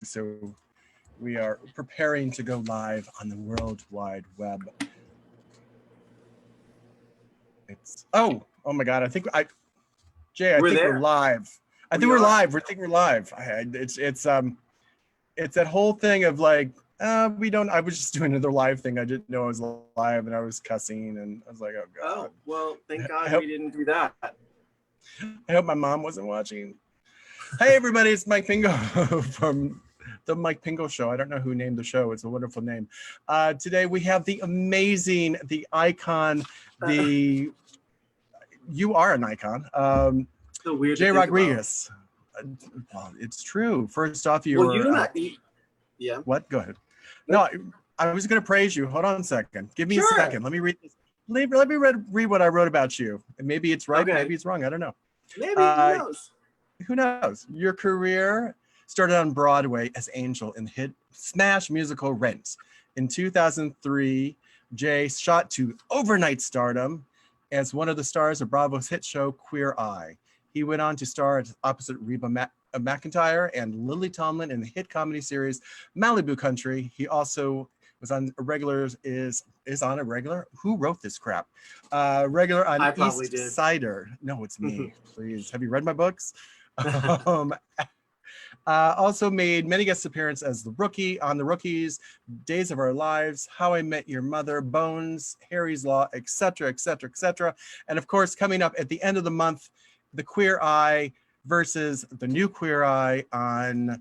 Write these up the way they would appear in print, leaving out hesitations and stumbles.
So we are preparing to go live on the World Wide Web. Oh my God! Jay, I think we're live. I think we're live. I think we're live. It's that whole thing of like, we don't. I was just doing another live thing. I didn't know I was live, and I was cussing, and I was like, oh God. Oh well, thank God we didn't do that. I hope my mom wasn't watching. Hey everybody, it's Mike Pingel from the Mike Pingel Show. I don't know who named the show. It's a wonderful name. Today we have the amazing, the icon, you are an icon. So weird. Jay Rodriguez. Well, it's true. First off, yeah. What? Go ahead. No, I was going to praise you. Hold on a second. Give me a second. Let me read this. Let me read what I wrote about you. And maybe it's right. Okay. Maybe it's wrong. I don't know. Maybe. Who knows? Who knows? Your career started on Broadway as Angel in the hit smash musical Rent. In 2003, Jay shot to overnight stardom as one of the stars of Bravo's hit show Queer Eye. He went on to star opposite Reba McEntire and Lily Tomlin in the hit comedy series Malibu Country. He also was on a regular, is on a regular. Who wrote this crap? Regular on Eastsiders. No, it's me. Please. Have you read my books? Also made many guest appearances as the Rookie on The Rookies, Days of Our Lives, How I Met Your Mother, Bones, Harry's Law, etc., etc., etc. And of course, coming up at the end of the month, the Queer Eye versus the new Queer Eye on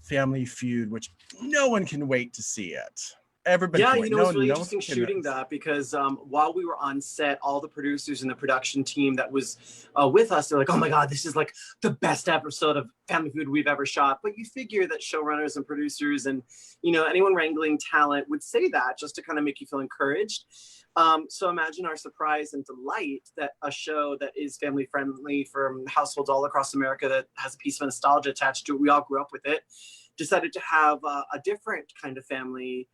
Family Feud, which no one can wait to see it. Everybody. Yeah, it was really interesting shooting that because while we were on set, all the producers and the production team that was with us, they're like, oh my God, this is like the best episode of Family Feud we've ever shot. But you figure that showrunners and producers and, anyone wrangling talent would say that just to kind of make you feel encouraged. So imagine our surprise and delight that a show that is family friendly for households all across America that has a piece of nostalgia attached to it. We all grew up with it, decided to have a different kind of family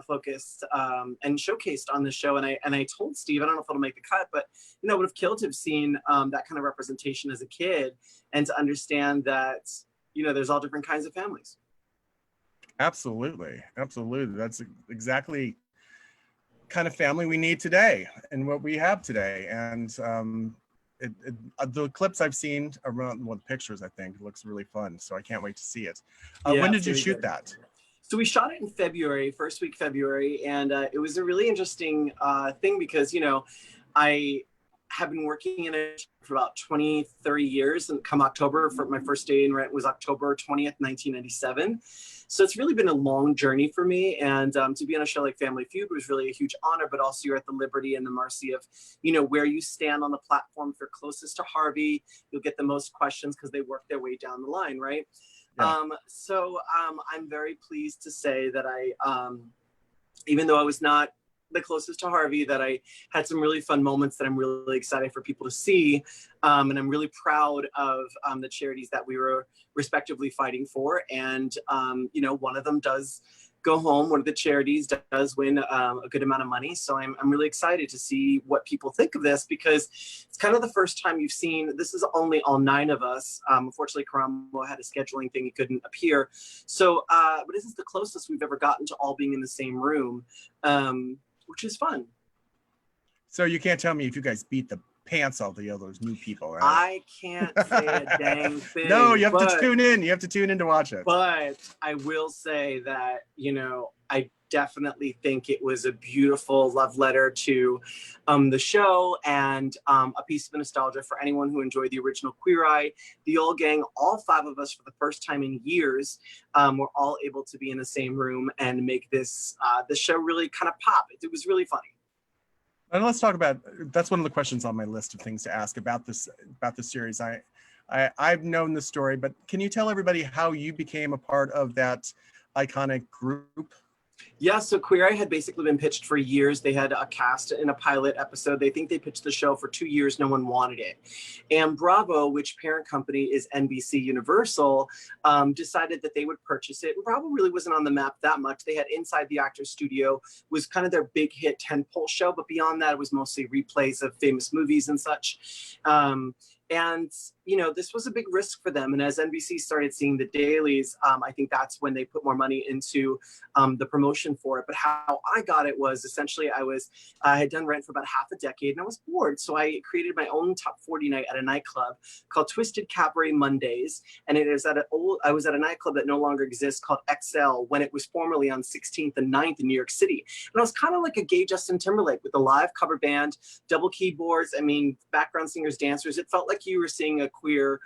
focused and showcased on the show. And I told Steve, I don't know if it'll make the cut, but it would have killed to have seen that kind of representation as a kid and to understand that, there's all different kinds of families. Absolutely. Absolutely. That's exactly kind of family we need today and what we have today. And the clips I've seen around, the pictures, I think, looks really fun. So I can't wait to see it. When did you shoot that? So we shot it in February, first week February, and it was a really interesting thing because, I have been working in it for about 20, 30 years, and come October, for my first day in Rent was October 20th, 1997. So it's really been a long journey for me, and to be on a show like Family Feud was really a huge honor, but also you're at the liberty and the mercy of, where you stand on the platform. If you're closest to Harvey, you'll get the most questions because they work their way down the line, right? Yeah. I'm very pleased to say that I, even though I was not the closest to Harvey, that I had some really fun moments that I'm really excited for people to see. And I'm really proud of the charities that we were respectively fighting for. And, one of them does go home. One of the charities does win a good amount of money. So I'm really excited to see what people think of this, because it's kind of the first time you've seen, this is only all 9 of us. Unfortunately, Karamo had a scheduling thing. He couldn't appear. So, but this is the closest we've ever gotten to all being in the same room, which is fun. So you can't tell me if you guys beat the pants off the those new people, right? I can't say a dang thing. No, you have to tune in. You have to tune in to watch it. But I will say that, I definitely think it was a beautiful love letter to the show and a piece of nostalgia for anyone who enjoyed the original Queer Eye. The old gang, all 5 of us for the first time in years, were all able to be in the same room and make this show really kind of pop. It was really funny. And let's talk about, that's one of the questions on my list of things to ask about this series. I've known the story, but can you tell everybody how you became a part of that iconic group? Yeah, so Queer Eye had basically been pitched for years. They had a cast in a pilot episode. They think they pitched the show for 2 years. No one wanted it. And Bravo, which parent company is NBC Universal, decided that they would purchase it. And Bravo really wasn't on the map that much. They had Inside the Actors Studio, was kind of their big hit tentpole show. But beyond that, it was mostly replays of famous movies and such. And, this was a big risk for them. And as NBC started seeing the dailies, I think that's when they put more money into the promotion for it. But how I got it was essentially I had done Rent for about half a decade and I was bored. So I created my own top 40 night at a nightclub called Twisted Cabaret Mondays. And I was at a nightclub that no longer exists called XL when it was formerly on 16th and 9th in New York City. And I was kind of like a gay Justin Timberlake with a live cover band, double keyboards, background singers, dancers. It felt like you were seeing a queer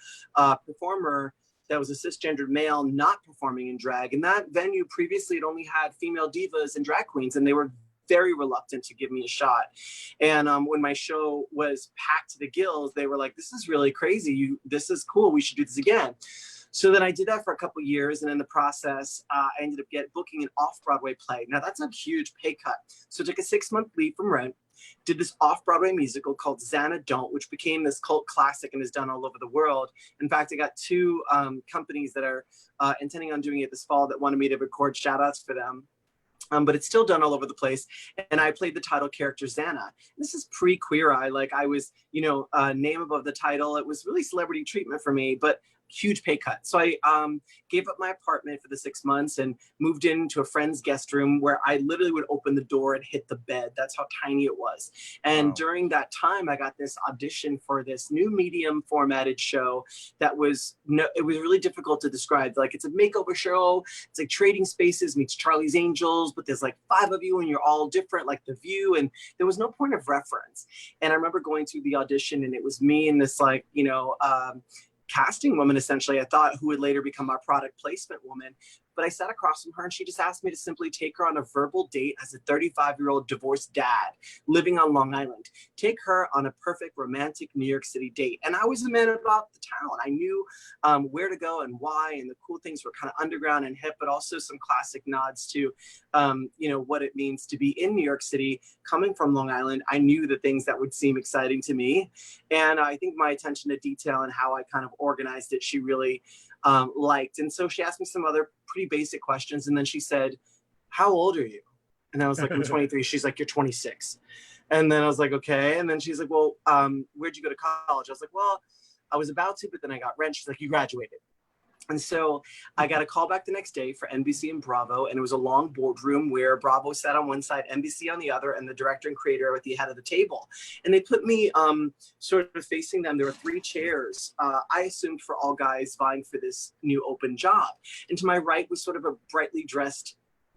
performer that was a cisgendered male not performing in drag. And that venue previously had only had female divas and drag queens, and they were very reluctant to give me a shot. And when my show was packed to the gills, they were like, this is really crazy. This is cool. We should do this again. So then I did that for a couple of years. And in the process, I ended up booking an off-Broadway play. Now that's a huge pay cut. So I took a 6-month leave from Rent, did this off-Broadway musical called Xana Don't, which became this cult classic and is done all over the world. In fact, I got 2 companies that are intending on doing it this fall that wanted me to record shout outs for them. But it's still done all over the place. And I played the title character, Xana. This is pre-Queer Eye. Like I was, name above the title. It was really celebrity treatment for me, but huge pay cut. So I gave up my apartment for the 6 months and moved into a friend's guest room where I literally would open the door and hit the bed. That's how tiny it was. And during that time, I got this audition for this new medium formatted show that it was really difficult to describe. Like it's a makeover show. It's like Trading Spaces meets Charlie's Angels, but there's like 5 of you and you're all different, like The View. And there was no point of reference. And I remember going through the audition and it was me and this casting woman, essentially, I thought, who would later become our product placement woman. But I sat across from her and she just asked me to simply take her on a verbal date as a 35-year-old divorced dad living on Long Island. Take her on a perfect romantic New York City date. And I was the man about the town. I knew where to go and why, and the cool things were kind of underground and hip, but also some classic nods to, what it means to be in New York City. Coming from Long Island, I knew the things that would seem exciting to me. And I think my attention to detail and how I kind of organized it, she really liked. And so she asked me some other pretty basic questions. And then she said, how old are you? And I was like, I'm 23. She's like, you're 26. And then I was like, okay. And then she's like, well, where'd you go to college? I was like, well, I was about to, but then I got Rent. She's like, you graduated. And so I got a call back the next day for NBC and Bravo. And it was a long boardroom where Bravo sat on one side, NBC on the other, and the director and creator at the head of the table. And they put me sort of facing them. There were 3 chairs, I assumed, for all guys vying for this new open job. And to my right was sort of a brightly dressed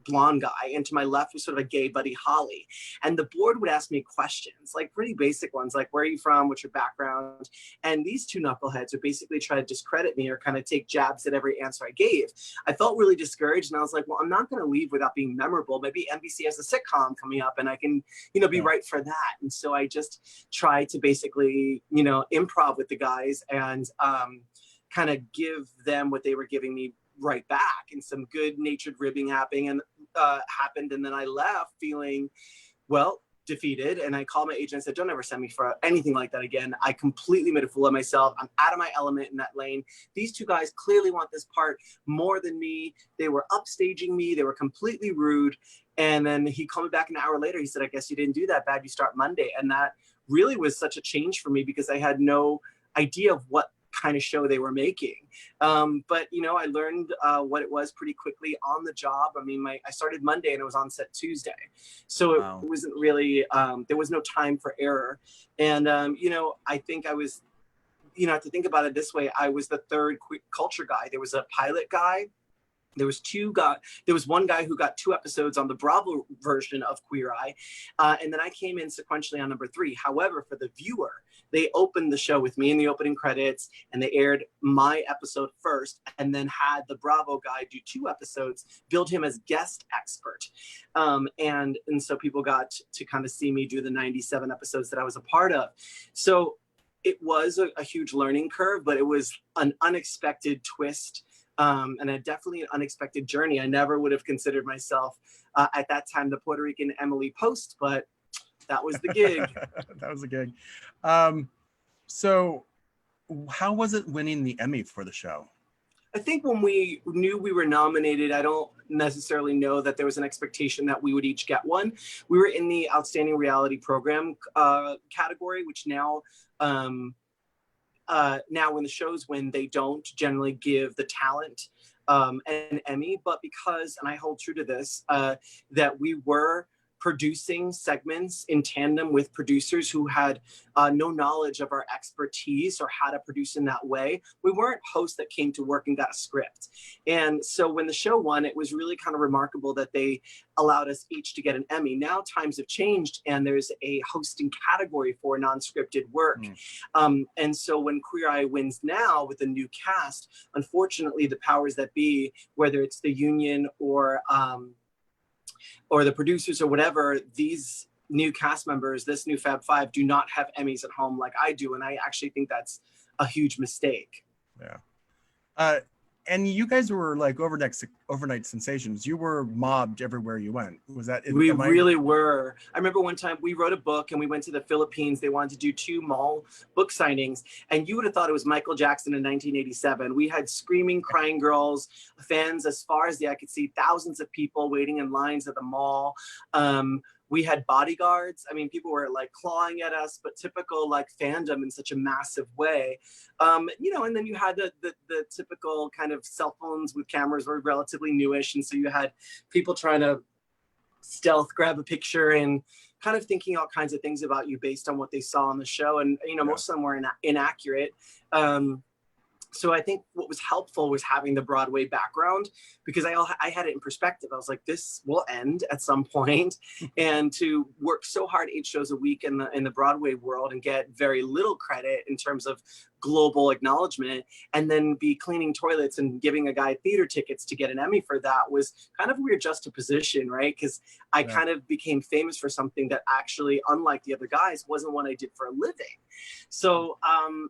blonde guy, and to my left was sort of a gay Buddy Holly. And the board would ask me questions, like pretty basic ones, like where are you from, what's your background? And these 2 knuckleheads would basically try to discredit me or kind of take jabs at every answer I gave. I felt really discouraged, and I was like, well, I'm not going to leave without being memorable. Maybe NBC has a sitcom coming up and I can, be right for that. And so I just tried to basically, improv with the guys and kind of give them what they were giving me right back, and some good natured ribbing happened. And then I left feeling, defeated. And I called my agent and said, don't ever send me for anything like that again. I completely made a fool of myself. I'm out of my element in that lane. These 2 guys clearly want this part more than me. They were upstaging me. They were completely rude. And then he called me back an hour later. He said, I guess you didn't do that bad. You start Monday. And that really was such a change for me because I had no idea of what kind of show they were making. But I learned what it was pretty quickly on the job. I started Monday and it was on set Tuesday. So it wasn't really, there was no time for error. And, I think I was, to think about it this way, I was the 3rd culture guy. There was a pilot guy. There was one guy who got 2 episodes on the Bravo version of Queer Eye. And then I came in sequentially on number 3. However, for the viewer, they opened the show with me in the opening credits and they aired my episode first and then had the Bravo guy do 2 episodes, build him as guest expert. And so people got to kind of see me do the 97 episodes that I was a part of. So it was a huge learning curve, but it was an unexpected twist. And definitely an unexpected journey. I never would have considered myself at that time the Puerto Rican Emily Post, but that was the gig. That was the gig. So how was it winning the Emmy for the show? I think when we knew we were nominated, I don't necessarily know that there was an expectation that we would each get one. We were in the Outstanding Reality Program category, which now now when the shows win, they don't generally give the talent an Emmy, but because, and I hold true to this, that we were producing segments in tandem with producers who had no knowledge of our expertise or how to produce in that way. We weren't hosts that came to work and got a script. And so when the show won, it was really kind of remarkable that they allowed us each to get an Emmy. Now times have changed and there's a hosting category for non-scripted work. And so when Queer Eye wins now with a new cast, unfortunately the powers that be, whether it's the union or the producers or whatever, these new cast members, this new Fab Five, do not have Emmys at home like I do. And I actually think that's a huge mistake. Yeah. And you guys were like overnight sensations. You were mobbed everywhere you went. Was that? We really were. I remember one time we wrote a book and we went to the Philippines. They wanted to do 2 mall book signings. And you would have thought it was Michael Jackson in 1987. We had screaming, crying girls, fans as far as the eye could see, thousands of people waiting in lines at the mall. We had bodyguards. I mean, people were like clawing at us, but typical like fandom in such a massive way. You know, and then you had the typical kind of cell phones with cameras were relatively newish. And so you had people trying to stealth grab a picture and kind of thinking all kinds of things about you based on what they saw on the show. And, you know, most of them were inaccurate. So I think what was helpful was having the Broadway background, because I had it in perspective. I was like, this will end at some point. And to work so hard 8 shows a week in the Broadway world and get very little credit in terms of global acknowledgement, and then be cleaning toilets and giving a guy theater tickets to get an Emmy for that was kind of a weird juxtaposition, right? Because I kind of became famous for something that actually, unlike the other guys, wasn't what I did for a living. So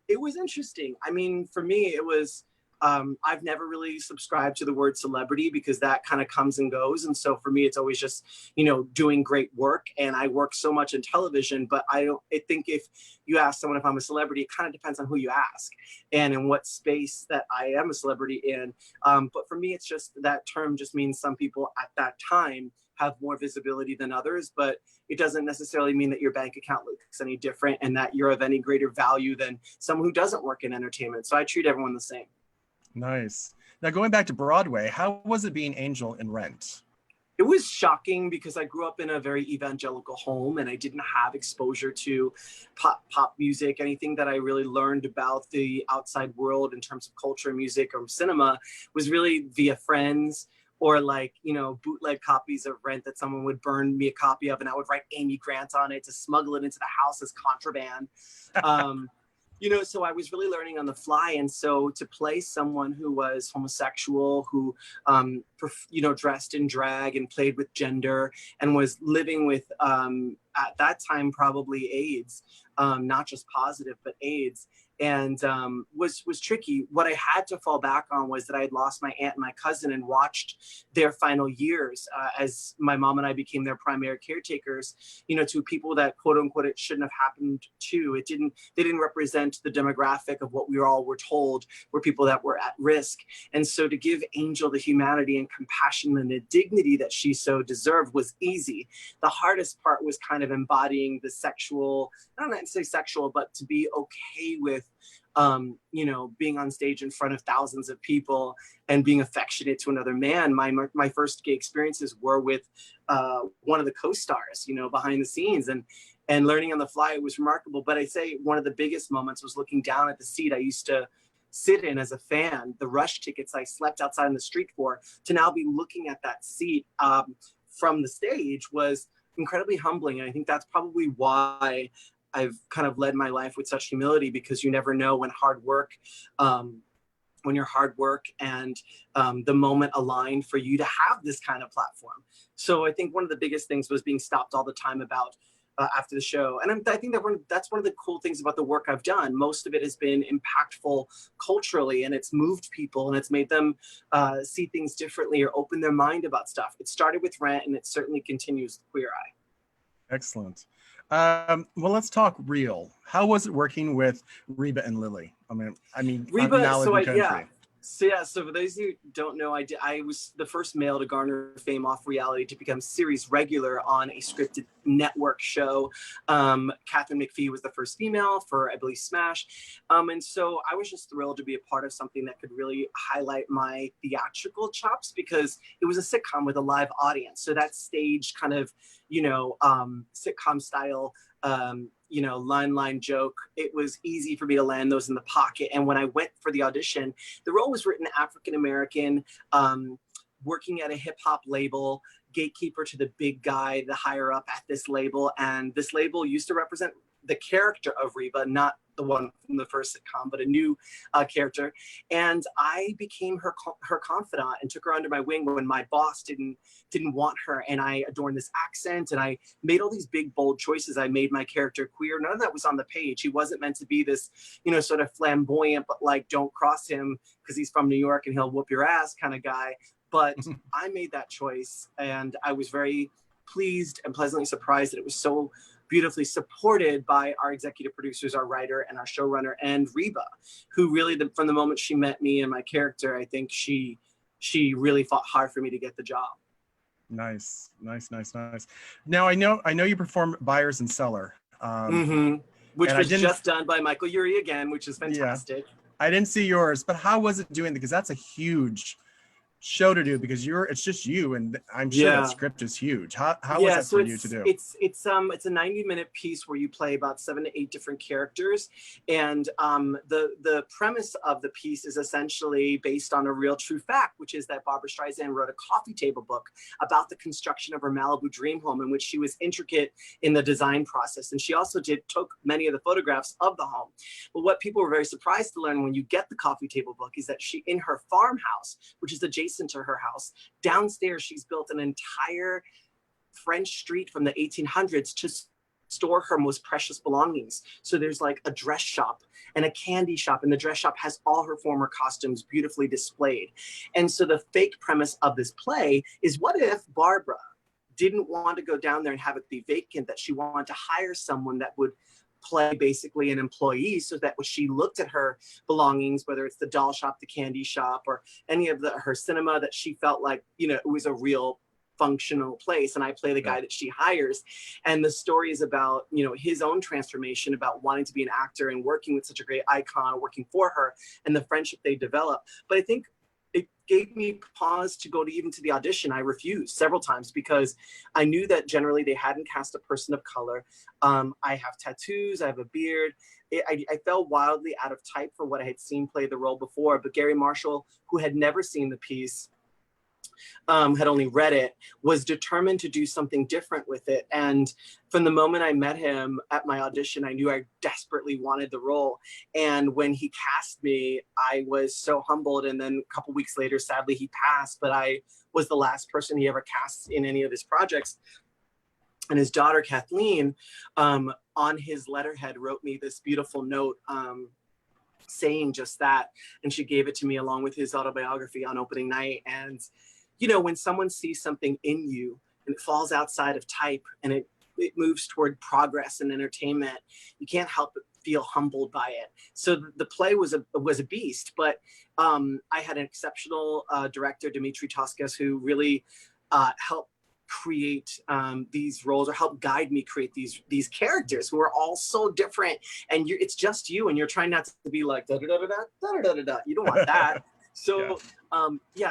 it was interesting. I mean, for me, it was, I've never really subscribed to the word celebrity because that kind of comes and goes. And so for me, it's always just, you know, doing great work. And I work so much in television, but I think if you ask someone if I'm a celebrity, it kind of depends on who you ask and in what space that I am a celebrity in. But for me, it's just that term just means some people at that time have more visibility than others, but it doesn't necessarily mean that your bank account looks any different and that you're of any greater value than someone who doesn't work in entertainment. So I treat everyone the same. Nice. Now going back to Broadway, how was it being Angel in Rent? It was shocking because I grew up in a very evangelical home and I didn't have exposure to pop music. Anything that I really learned about the outside world in terms of culture, music, or cinema was really via friends, or like, you know, bootleg copies of Rent that someone would burn me a copy of and I would write Amy Grant on it to smuggle it into the house as contraband. You know, so I was really learning on the fly. And so to play someone who was homosexual, who, you know, dressed in drag and played with gender and was living with, at that time, probably AIDS, not just positive, but AIDS. And was tricky. What I had to fall back on was that I had lost my aunt and my cousin and watched their final years as my mom and I became their primary caretakers, you know, to people that quote unquote it shouldn't have happened to. They didn't represent the demographic of what we all were told were people that were at risk. And so to give Angel the humanity and compassion and the dignity that she so deserved was easy. The hardest part was kind of embodying the sexual, I don't know how to say sexual, but to be okay with you know, being on stage in front of thousands of people and being affectionate to another man. My first gay experiences were with one of the co-stars, you know, behind the scenes, and learning on the fly. It was remarkable. But I say one of the biggest moments was looking down at the seat I used to sit in as a fan, the Rush tickets I slept outside on the street for, to now be looking at that seat from the stage was incredibly humbling. And I think that's probably why I've kind of led my life with such humility, because you never know when your hard work and the moment align for you to have this kind of platform. So I think one of the biggest things was being stopped all the time about after the show. And I think that's one of the cool things about the work I've done. Most of it has been impactful culturally, and it's moved people and it's made them see things differently or open their mind about stuff. It started with Rent and it certainly continues with Queer Eye. Excellent. Well, let's talk real. How was it working with Reba and Lily? I mean, Reba, Malibu Country. So yeah, so for those who don't know, I was the first male to garner fame off reality to become series regular on a scripted network show. Catherine McPhee was the first female for, I believe, Smash. And so I was just thrilled to be a part of something that could really highlight my theatrical chops, because it was a sitcom with a live audience. So that stage kind of, sitcom style, line joke, it was easy for me to land those in the pocket. And when I went for the audition, the role was written African-American, working at a hip hop label, gatekeeper to the big guy, the higher up at this label. And this label used to represent the character of Reba, not the one from the first sitcom, but a new character. And I became her confidant and took her under my wing when my boss didn't want her. And I adorned this accent, and I made all these big, bold choices. I made my character queer. None of that was on the page. He wasn't meant to be this, sort of flamboyant, but like, don't cross him because he's from New York and he'll whoop your ass kind of guy. But I made that choice, and I was very pleased and pleasantly surprised that it was so beautifully supported by our executive producers, our writer, and our showrunner, and Reba, who really, from the moment she met me and my character, I think she really fought hard for me to get the job. Nice. Now I know you perform Buyers and Seller, which was just done by Michael Urie again, which is fantastic. Yeah, I didn't see yours, but how was it doing? Because that's a huge show to do, because it's just you, and I'm sure that script is huge. How was that for you to do? It's a 90-minute piece where you play about 7 to 8 different characters, and the premise of the piece is essentially based on a real true fact, which is that Barbra Streisand wrote a coffee table book about the construction of her Malibu dream home, in which she was intricate in the design process, and she also took many of the photographs of the home. But what people were very surprised to learn when you get the coffee table book is that she, in her farmhouse, which is adjacent to her house, downstairs she's built an entire French street from the 1800s to store her most precious belongings. So there's like a dress shop and a candy shop, and the dress shop has all her former costumes beautifully displayed. And so the fake premise of this play is, what if Barbara didn't want to go down there and have it be vacant, that she wanted to hire someone that would play basically an employee, so that when she looked at her belongings, whether it's the doll shop, the candy shop, or any of her cinema, that she felt like, it was a real functional place. And I play the guy that she hires. And the story is about, his own transformation, about wanting to be an actor and working with such a great icon, working for her, and the friendship they develop. But I think it gave me pause to go even to the audition. I refused several times because I knew that generally they hadn't cast a person of color. I have tattoos, I have a beard. I fell wildly out of type for what I had seen play the role before. But Gary Marshall, who had never seen the piece, had only read it, was determined to do something different with it. And from the moment I met him at my audition, I knew I desperately wanted the role. And when he cast me, I was so humbled. And then a couple weeks later, sadly, he passed, but I was the last person he ever cast in any of his projects. And his daughter, Kathleen, on his letterhead wrote me this beautiful note, saying just that. And she gave it to me along with his autobiography on opening night. And when someone sees something in you and it falls outside of type, and it moves toward progress and entertainment, you can't help but feel humbled by it. So the play was a beast, but I had an exceptional director, Dimitri Toscas, who really helped create these roles, or help guide me create these characters who are all so different, and it's just you, and you're trying not to be like da da da da da da da da. You don't want that. So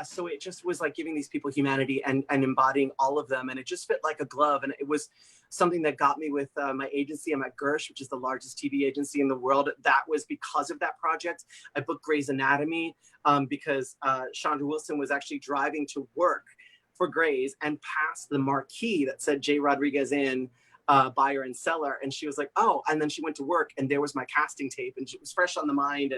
so it just was like giving these people humanity and embodying all of them, and it just fit like a glove. And it was something that got me with my agency. I'm at Gersh, which is the largest TV agency in the world. That was because of that project. I booked Grey's Anatomy because Chandra Wilson was actually driving to work for Grey's and passed the marquee that said J. Rodriguez in Buyer and Seller. And she was like, oh, and then she went to work and there was my casting tape, and it was fresh on the mind.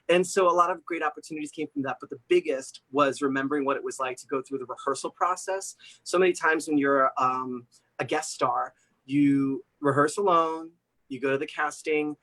And so a lot of great opportunities came from that. But the biggest was remembering what it was like to go through the rehearsal process. So many times when you're a guest star, you rehearse alone, you go to the casting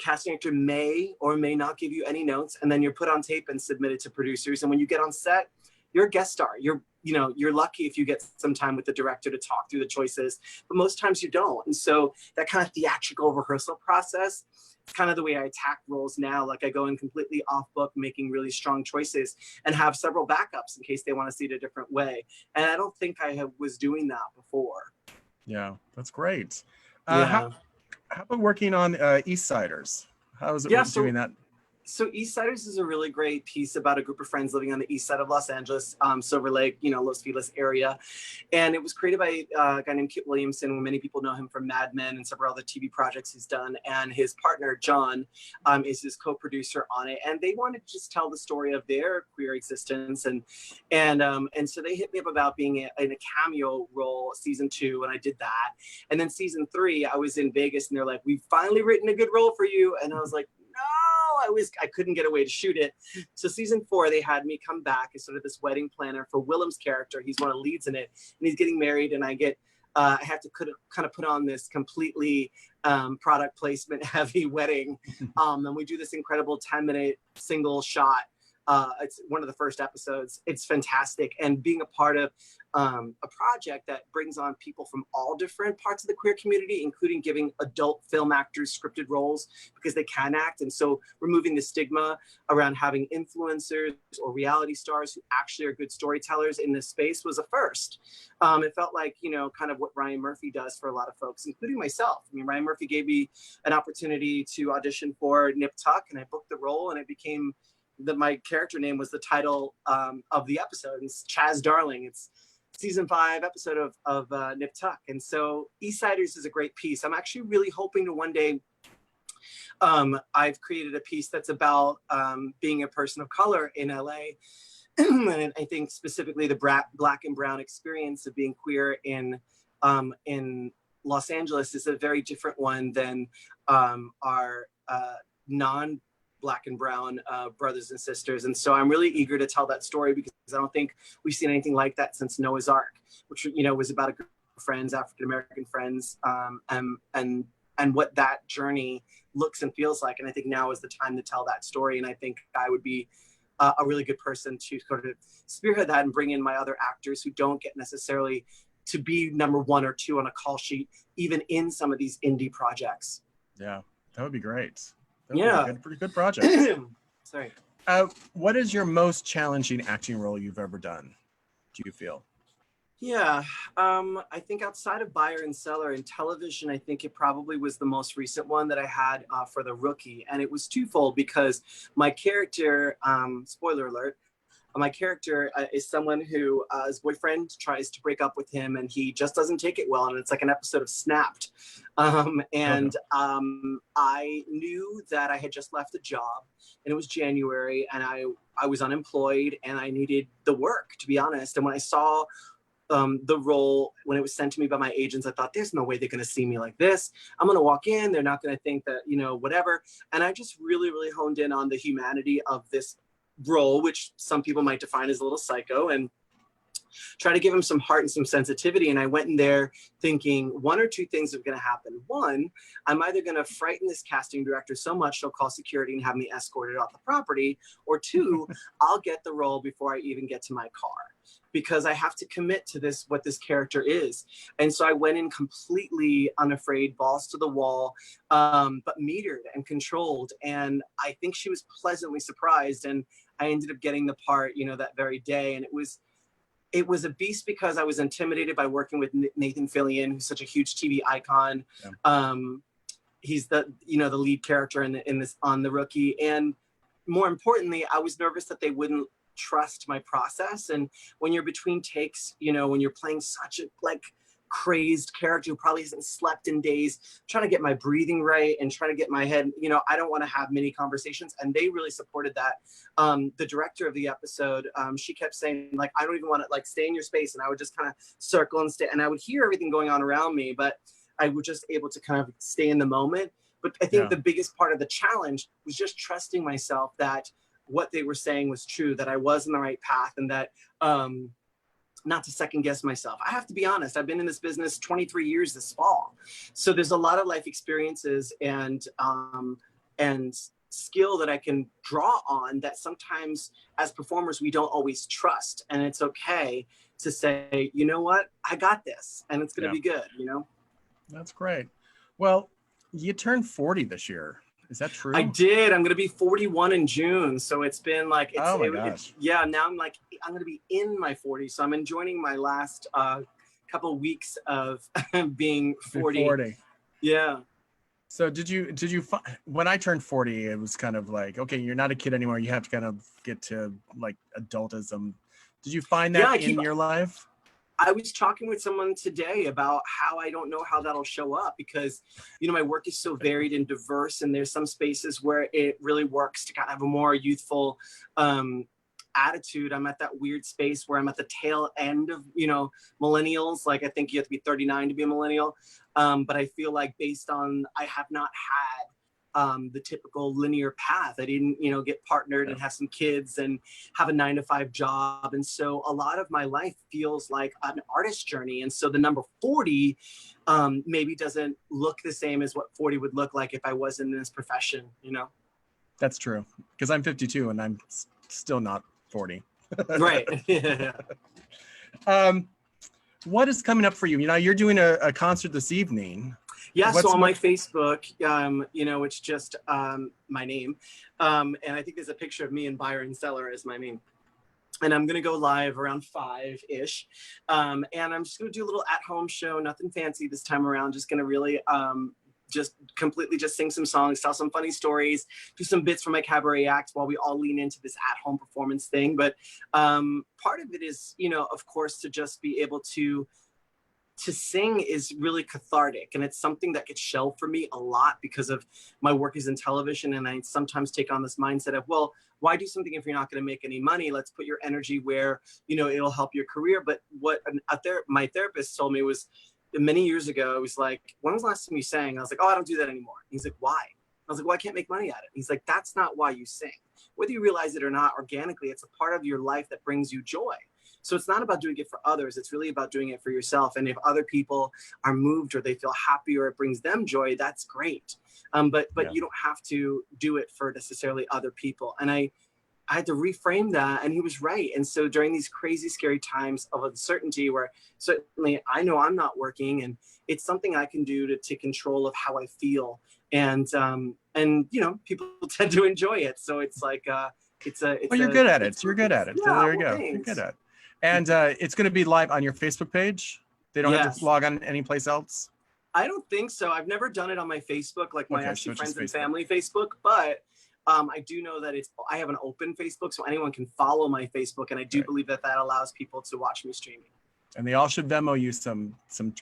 actor may or may not give you any notes, and then you're put on tape and submitted to producers. And when you get on set, you're a guest star. You're you know, you're lucky if you get some time with the director to talk through the choices, but most times you don't. And so that kind of theatrical rehearsal process, it's kind of the way I attack roles now. Like I go in completely off book, making really strong choices and have several backups in case they want to see it a different way. And I don't think I was doing that before. Yeah, that's great. Yeah. How about working on Eastsiders? How is it doing that? So Eastsiders is a really great piece about a group of friends living on the east side of Los Angeles, Silver Lake, you know, Los Feliz area. And it was created by a guy named Kit Williamson. Many people know him from Mad Men and several other TV projects he's done. And his partner, John, is his co-producer on it. And they wanted to just tell the story of their queer existence. And so they hit me up about being in a cameo role season 2, and I did that. And then season 3, I was in Vegas, and they're like, "We've finally written a good role for you." And I was like, no, I couldn't get away to shoot it. So season 4, they had me come back as sort of this wedding planner for Willem's character. He's one of the leads in it, and he's getting married, and I have to kind of put on this completely product placement heavy wedding. And we do this incredible 10-minute single shot. It's one of the first episodes. It's fantastic. And being a part of a project that brings on people from all different parts of the queer community, including giving adult film actors scripted roles because they can act. And so removing the stigma around having influencers or reality stars who actually are good storytellers in this space was a first. It felt like, you know, kind of what Ryan Murphy does for a lot of folks, including myself. I mean, Ryan Murphy gave me an opportunity to audition for Nip Tuck, and I booked the role, and it became my character name was the title of the episode. It's Chaz Darling. It's season 5 episode of Nip Tuck. And so Eastsiders is a great piece. I'm actually really hoping to one day, I've created a piece that's about being a person of color in LA. And I think specifically the Black and brown experience of being queer in Los Angeles is a very different one than our non-Black and brown brothers and sisters. And so I'm really eager to tell that story because I don't think we've seen anything like that since Noah's Ark, which, you know, was about a group of friends, African-American friends, and what that journey looks and feels like. And I think now is the time to tell that story. And I think I would be a really good person to sort of spearhead that and bring in my other actors who don't get necessarily to be number 1 or 2 on a call sheet, even in some of these indie projects. Yeah, that would be great. Yeah, pretty good project. Sorry. What is your most challenging acting role you've ever done, do you feel? Yeah, I think outside of buyer and seller in television, I think it probably was the most recent one that I had for The Rookie. And it was twofold because my character, spoiler alert, my character is someone who his boyfriend tries to break up with him and he just doesn't take it well. And it's like an episode of Snapped. I knew that I had just left a job and it was January and I was unemployed and I needed the work, to be honest. And when I saw the role, when it was sent to me by my agents, I thought, there's no way they're going to see me like this. I'm going to walk in. They're not going to think that, you know, whatever. And I just really, really honed in on the humanity of this role, which some people might define as a little psycho, and try to give him some heart and some sensitivity. And I went in there thinking 1 or 2 things are going to happen. 1, I'm either going to frighten this casting director so much she'll call security and have me escorted off the property, or 2, I'll get the role before I even get to my car, because I have to commit to this, what this character is. And so I went in completely unafraid, balls to the wall, but metered and controlled. And I think she was pleasantly surprised. And I ended up getting the part, you know, that very day. And it was a beast because I was intimidated by working with Nathan Fillion, who's such a huge TV icon. Yeah. He's the lead character in this on The Rookie. And more importantly, I was nervous that they wouldn't trust my process. And when you're between takes, you know, when you're playing such a crazed character who probably hasn't slept in days, trying to get my breathing right and trying to get my head, you know, I don't want to have many conversations. And they really supported that. The director of the episode, she kept saying, I don't even want to stay in your space. And I would just kind of circle and stay, and I would hear everything going on around me, but I was just able to kind of stay in the moment. But I think the biggest part of the challenge was just trusting myself that what they were saying was true, that I was in the right path, and that not to second guess myself. I have to be honest, I've been in this business 23 years this fall. So there's a lot of life experiences and skill that I can draw on that sometimes as performers we don't always trust, and it's okay to say, you know what, I got this, and it's going to be good, you know. That's great. Well, you turned 40 this year. Is that true? I did. I'm going to be 41 in June, so it's been like oh my gosh. yeah, now I'm going to be in my 40s, so I'm enjoying my last couple weeks of being 40. Yeah. So did you when I turned 40, it was kind of like, okay, you're not a kid anymore, you have to kind of get to like adultism. Did you find that in your life? I was talking with someone today about how I don't know how that'll show up, because, you know, my work is so varied and diverse, and there's some spaces where it really works to kind of have a more youthful attitude. I'm at that weird space where I'm at the tail end of, you know, millennials. Like, I think you have to be 39 to be a millennial. But I feel like based on, I have not had the typical linear path. I didn't, you know, get partnered and have some kids and have a 9-to-5 job. And so a lot of my life feels like an artist journey. And so the number 40 maybe doesn't look the same as what 40 would look like if I wasn't in this profession, you know? That's true. Because I'm 52 and I'm still not 40. Right. What is coming up for you? You know, you're doing a concert this evening. Yeah, so on my Facebook, you know, it's just my name. And I think there's a picture of me and Byron Seller as my name. And I'm going to go live around 5-ish. And I'm just going to do a little at-home show, nothing fancy this time around. Just going to really just completely just sing some songs, tell some funny stories, do some bits from my cabaret acts while we all lean into this at-home performance thing. But part of it is, you know, of course, to just be able to sing is really cathartic, and it's something that gets shelved for me a lot because of my work is in television, and I sometimes take on this mindset of, well, why do something if you're not going to make any money? Let's put your energy where, you know, it'll help your career. But what my therapist told me was many years ago, it was like, when was the last time you sang? I was like, oh, I don't do that anymore. He's like, why? I was like, well, I can't make money at it. He's like, that's not why you sing. Whether you realize it or not, organically, it's a part of your life that brings you joy. So it's not about doing it for others. It's really about doing it for yourself. And if other people are moved or they feel happy or it brings them joy, that's great. But you don't have to do it for necessarily other people. And I had to reframe that, and he was right. And so during these crazy, scary times of uncertainty, where certainly I know I'm not working, and it's something I can do to take control of how I feel. And you know, people tend to enjoy it. So it's like, well, you're good at it. You're good at it. Yeah, there you go. You're good at it. And it's going to be live on your Facebook page. They don't have to log on any place else. I don't think so. I've never done it on my Facebook, like my actually friends and family Facebook, but I do know that I have an open Facebook, so anyone can follow my Facebook, and I do believe that allows people to watch me streaming. And they all should Venmo you some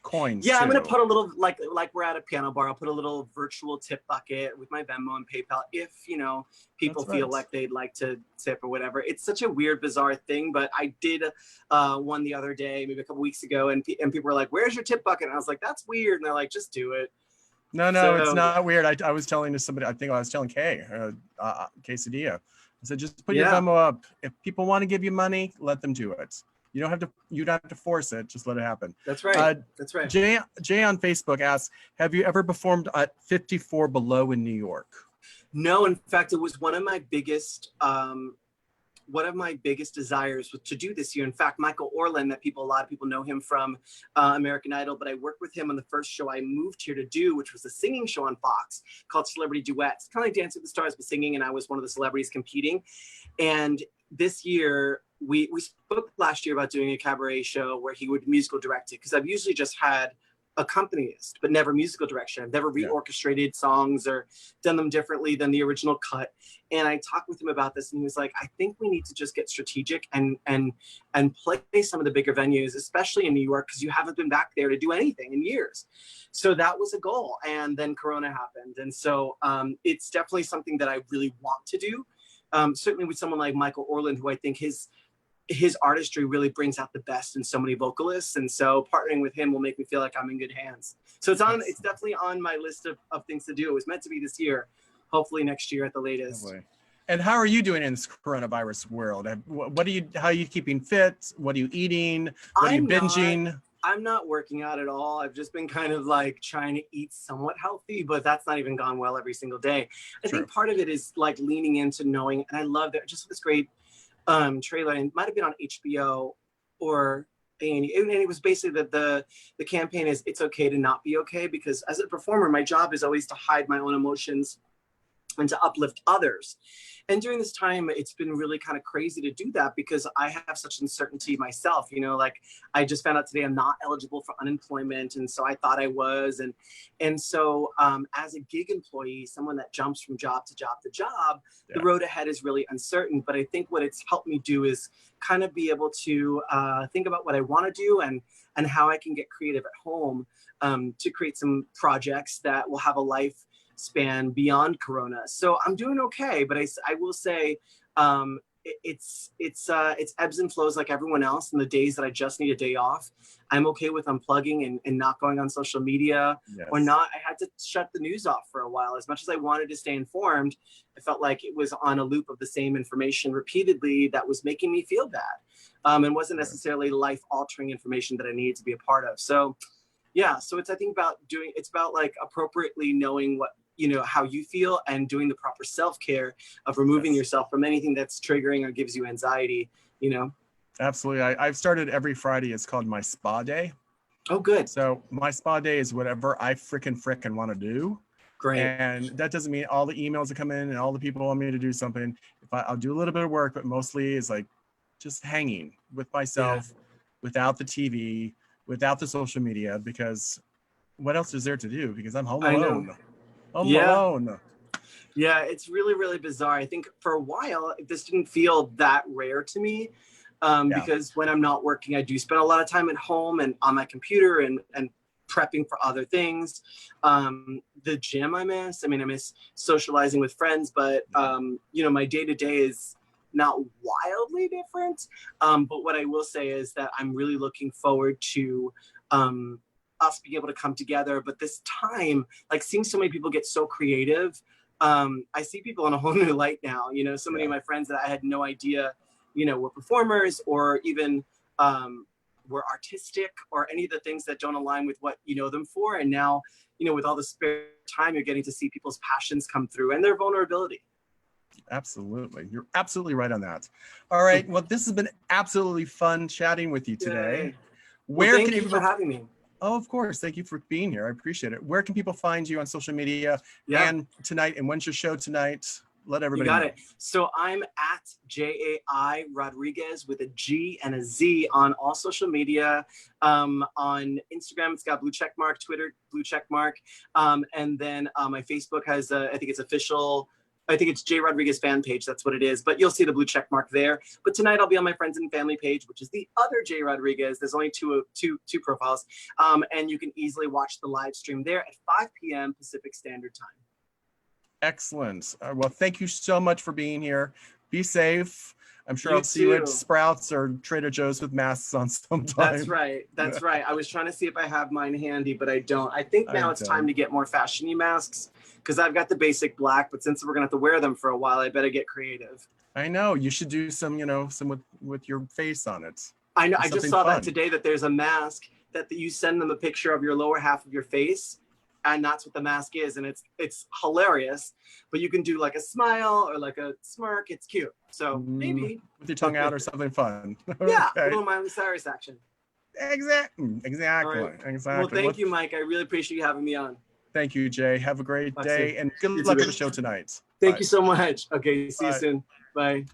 coins. Yeah, too. I'm gonna put a little like we're at a piano bar. I'll put a little virtual tip bucket with my Venmo and PayPal if, you know, people feel like they'd like to tip or whatever. It's such a weird, bizarre thing, but I did one the other day, maybe a couple weeks ago, and people were like, "Where's your tip bucket?" And I was like, "That's weird." And they're like, "Just do it." No, it's not weird. I was telling to somebody, I think I was telling Kay, Quesadilla. I said, just put your Venmo up. If people want to give you money, let them do it. You don't have to force it. Just let it happen. That's right. That's right. Jay on Facebook asks, have you ever performed at 54 Below in New York? No, in fact, it was one of my biggest desires was to do this year. In fact, Michael Orland, a lot of people know him from American Idol, but I worked with him on the first show I moved here to do, which was a singing show on Fox called Celebrity Duets. Kind of like Dancing with the Stars, but singing, and I was one of the celebrities competing. And this year, we spoke last year about doing a cabaret show where he would musical direct it, because I've usually just had accompanist, but never musical direction. I've never reorchestrated songs or done them differently than the original cut. And I talked with him about this, and he was like, I think we need to just get strategic and play some of the bigger venues, especially in New York, because you haven't been back there to do anything in years. So that was a goal. And then Corona happened. And so it's definitely something that I really want to do. Certainly with someone like Michael Orland, who I think his artistry really brings out the best in so many vocalists. And so partnering with him will make me feel like I'm in good hands. So it's definitely on my list of things to do. It was meant to be this year, hopefully next year at the latest. Lovely. And how are you doing in this coronavirus world? How are you keeping fit? What are you eating? What are you binging? I'm not working out at all. I've just been kind of like trying to eat somewhat healthy, but that's not even gone well every single day. I think part of it is like leaning into knowing, and I love that just this great trailer, and it might have been on HBO or and it was basically that the campaign is it's okay to not be okay, because as a performer, my job is always to hide my own emotions and to uplift others. And during this time, it's been really kind of crazy to do that because I have such uncertainty myself. You know, like I just found out today I'm not eligible for unemployment, and so I thought I was. And so as a gig employee, someone that jumps from job to job to job, the road ahead is really uncertain. But I think what it's helped me do is kind of be able to think about what I want to do and how I can get creative at home to create some projects that will have a life span beyond Corona. So I'm doing okay, but I will say it's ebbs and flows like everyone else. And the days that I just need a day off, I'm okay with unplugging and not going on social media or not. I had to shut the news off for a while. As much as I wanted to stay informed, I felt like it was on a loop of the same information repeatedly that was making me feel bad and wasn't necessarily life-altering information that I needed to be a part of. So yeah, so it's, I think it's about like appropriately knowing what, you know, how you feel and doing the proper self-care of removing yourself from anything that's triggering or gives you anxiety, you know? Absolutely. I've started every Friday. It's called my spa day. Oh, good. So my spa day is whatever I frickin' want to do. Great. And that doesn't mean all the emails that come in and all the people want me to do something. I'll do a little bit of work, but mostly it's like just hanging with myself without the TV, without the social media, because what else is there to do? Because I'm home alone. Home alone. Yeah, it's really, really bizarre. I think for a while, this didn't feel that rare to me because when I'm not working, I do spend a lot of time at home and on my computer and prepping for other things. The gym I miss. I miss socializing with friends, but you know, my day-to-day is not wildly different. But what I will say is that I'm really looking forward to us being able to come together. But this time, like seeing so many people get so creative, I see people in a whole new light now. You know, so many of my friends that I had no idea, you know, were performers or even were artistic or any of the things that don't align with what you know them for. And now, you know, with all the spare time, you're getting to see people's passions come through and their vulnerability. Absolutely. You're absolutely right on that. All right. Well, this has been absolutely fun chatting with you today. Thank you for having me. Oh, of course. Thank you for being here. I appreciate it. Where can people find you on social media and tonight? And when's your show tonight? Let everybody know. You got it. So I'm at JAI Rodriguez with a G and a Z on all social media. On Instagram, it's got blue check mark, Twitter, blue check mark. And then my Facebook has, I think it's official. I think it's J Rodriguez fan page. That's what it is. But you'll see the blue check mark there. But tonight I'll be on my friends and family page, which is the other J Rodriguez. There's only two profiles. And you can easily watch the live stream there at 5 p.m. Pacific Standard Time. Excellent. Well, thank you so much for being here. Be safe. I'm sure I'll see you at Sprouts or Trader Joe's with masks on sometime. That's right. That's right. I was trying to see if I have mine handy, but I don't. I think now it's time to get more fashion-y masks because I've got the basic black, but since we're going to have to wear them for a while, I better get creative. I know. You should do some, you know, some with your face on it. I know. I just saw that today that there's a mask that you send them a picture of your lower half of your face. And that's what the mask is. And it's hilarious, but you can do like a smile or like a smirk. It's cute. So maybe with your tongue out or something fun. Yeah. A little Miley Cyrus action. Exactly. Right. Well, thank you, Mike. I really appreciate you having me on. Thank you, Jay. Have a great day and good luck with the show tonight. Thank you so much. Okay. See you soon. Bye.